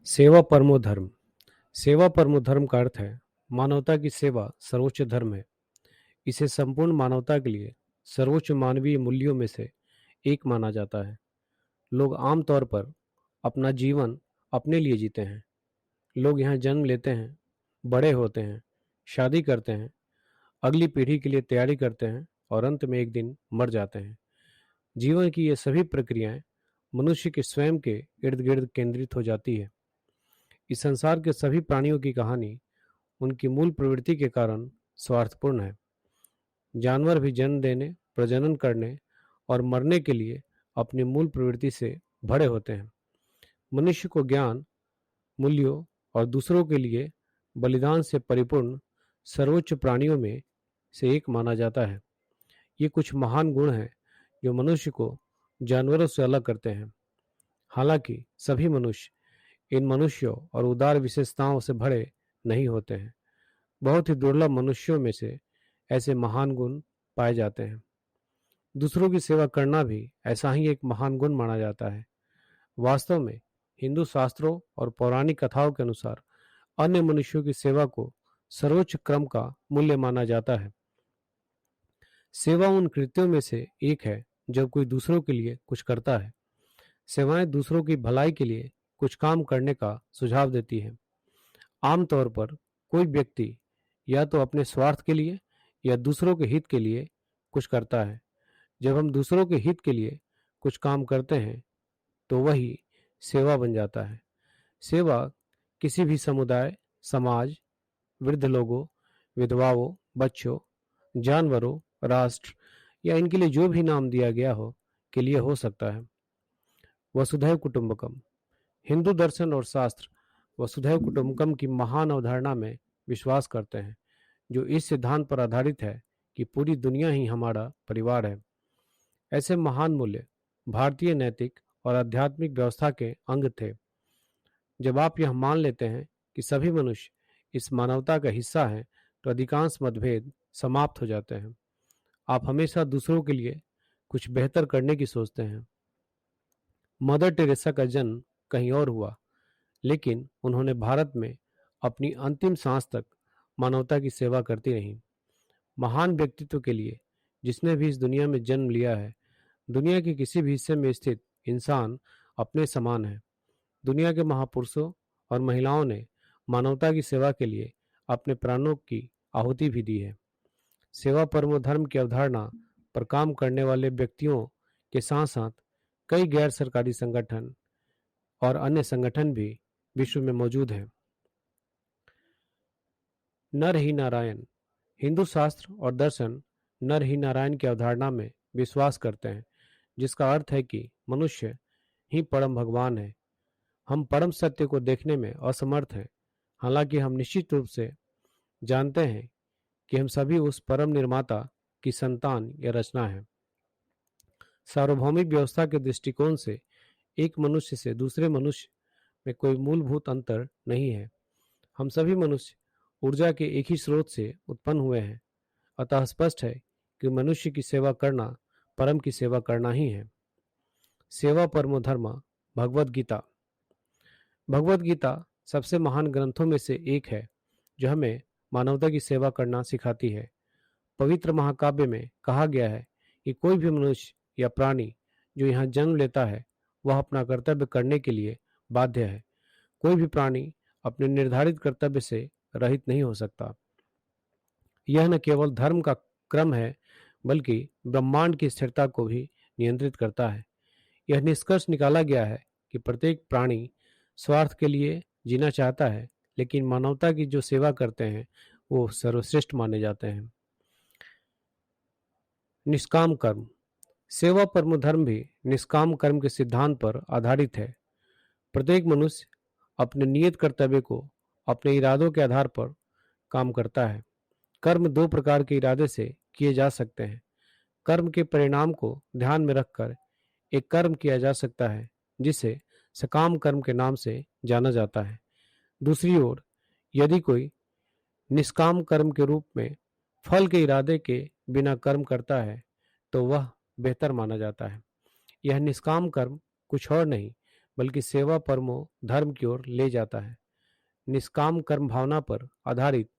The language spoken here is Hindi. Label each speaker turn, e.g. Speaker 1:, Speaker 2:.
Speaker 1: सेवा परमो धर्म। सेवा परमो धर्म का अर्थ है मानवता की सेवा सर्वोच्च धर्म है। इसे संपूर्ण मानवता के लिए सर्वोच्च मानवीय मूल्यों में से एक माना जाता है। लोग आमतौर पर अपना जीवन अपने लिए जीते हैं। लोग यहाँ जन्म लेते हैं, बड़े होते हैं, शादी करते हैं, अगली पीढ़ी के लिए तैयारी करते हैं और अंत में एक दिन मर जाते हैं। जीवन की ये सभी प्रक्रियाएं मनुष्य के स्वयं के इर्द गिर्द केंद्रित हो जाती है। इस संसार के सभी प्राणियों की कहानी उनकी मूल प्रवृत्ति के कारण स्वार्थपूर्ण है। जानवर भी जन्म देने, प्रजनन करने और मरने के लिए अपनी मूल प्रवृत्ति से भरे होते हैं। मनुष्य को ज्ञान, मूल्यों और दूसरों के लिए बलिदान से परिपूर्ण सर्वोच्च प्राणियों में से एक माना जाता है। ये कुछ महान गुण हैं जो मनुष्य को जानवरों से अलग करते हैं। हालांकि सभी मनुष्य इन मनुष्यों और उदार विशेषताओं से भरे नहीं होते हैं। बहुत ही दुर्लभ मनुष्यों में से ऐसे महान गुण पाए जाते हैं। दूसरों की सेवा करना भी ऐसा ही एक महान गुण माना जाता है। वास्तव में हिंदू शास्त्रों और पौराणिक कथाओं के अनुसार अन्य मनुष्यों की सेवा को सर्वोच्च क्रम का मूल्य माना जाता है। सेवा उन कृत्यों में से एक है जब कोई दूसरों के लिए कुछ करता है। सेवाएं दूसरों की भलाई के लिए कुछ काम करने का सुझाव देती है। आमतौर पर कोई व्यक्ति या तो अपने स्वार्थ के लिए या दूसरों के हित के लिए कुछ करता है। जब हम दूसरों के हित के लिए कुछ काम करते हैं तो वही सेवा बन जाता है। सेवा किसी भी समुदाय, समाज, वृद्ध लोगों, विधवाओं, बच्चों, जानवरों, राष्ट्र या इनके लिए जो भी नाम दिया गया हो के लिए हो सकता है। वसुधैव कुटुंबकम। हिंदू दर्शन और शास्त्र वसुधैव कुटुंबकम की महान अवधारणा में विश्वास करते हैं, जो इस सिद्धांत पर आधारित है कि पूरी दुनिया ही हमारा परिवार है। ऐसे महान मूल्य भारतीय नैतिक और आध्यात्मिक व्यवस्था के अंग थे। जब आप यह मान लेते हैं कि सभी मनुष्य इस मानवता का हिस्सा हैं, तो अधिकांश मतभेद समाप्त हो जाते हैं। आप हमेशा दूसरों के लिए कुछ बेहतर करने की सोचते हैं। मदर टेरेसा का जन्म कहीं और हुआ, लेकिन उन्होंने भारत में अपनी अंतिम सांस तक मानवता की सेवा करती रहीं। महान व्यक्तित्व के लिए जिसने भी इस दुनिया में जन्म लिया है, दुनिया के किसी भी हिस्से में स्थित इंसान अपने समान है। दुनिया के महापुरुषों और महिलाओं ने मानवता की सेवा के लिए अपने प्राणों की आहुति भी दी है। सेवा परमो धर्म की अवधारणा पर काम करने वाले व्यक्तियों के साथ साथ कई गैर सरकारी संगठन और अन्य संगठन भी विश्व में मौजूद हैं। नर ही नारायण। हिंदू शास्त्र और दर्शन नर ही नारायण की अवधारणा में विश्वास करते हैं, जिसका अर्थ है कि मनुष्य ही परम भगवान है। हम परम सत्य को देखने में असमर्थ हैं, हालांकि हम निश्चित रूप से जानते हैं कि हम सभी उस परम निर्माता की संतान या रचना है। सार्वभौमिक व्यवस्था के दृष्टिकोण से एक मनुष्य से दूसरे मनुष्य में कोई मूलभूत अंतर नहीं है। हम सभी मनुष्य ऊर्जा के एक ही स्रोत से उत्पन्न हुए हैं। अतः स्पष्ट है कि मनुष्य की सेवा करना परम की सेवा करना ही है। सेवा परमो धर्म। भगवद गीता। भगवद गीता सबसे महान ग्रंथों में से एक है जो हमें मानवता की सेवा करना सिखाती है। पवित्र महाकाव्य में कहा गया है कि कोई भी मनुष्य या प्राणी जो यहाँ जन्म लेता है वह अपना कर्तव्य करने के लिए बाध्य है। कोई भी प्राणी अपने निर्धारित कर्तव्य से रहित नहीं हो सकता। यह न केवल धर्म का क्रम है, बल्कि ब्रह्मांड की स्थिरता को भी नियंत्रित करता है। यह निष्कर्ष निकाला गया है कि प्रत्येक प्राणी स्वार्थ के लिए जीना चाहता है, लेकिन मानवता की जो सेवा करते हैं वो सर्वश्रेष्ठ माने जाते हैं। निष्काम कर्म। सेवा परम धर्म भी निष्काम कर्म के सिद्धांत पर आधारित है। प्रत्येक मनुष्य अपने नियत कर्तव्य को अपने इरादों के आधार पर काम करता है। कर्म दो प्रकार के इरादे से किए जा सकते हैं। कर्म के परिणाम को ध्यान में रखकर एक कर्म किया जा सकता है जिसे सकाम कर्म के नाम से जाना जाता है। दूसरी ओर यदि कोई निष्काम कर्म के रूप में फल के इरादे के बिना कर्म करता है तो वह बेहतर माना जाता है। यह निष्काम कर्म कुछ और नहीं बल्कि सेवा परमो धर्म की ओर ले जाता है। निष्काम कर्म भावना पर आधारित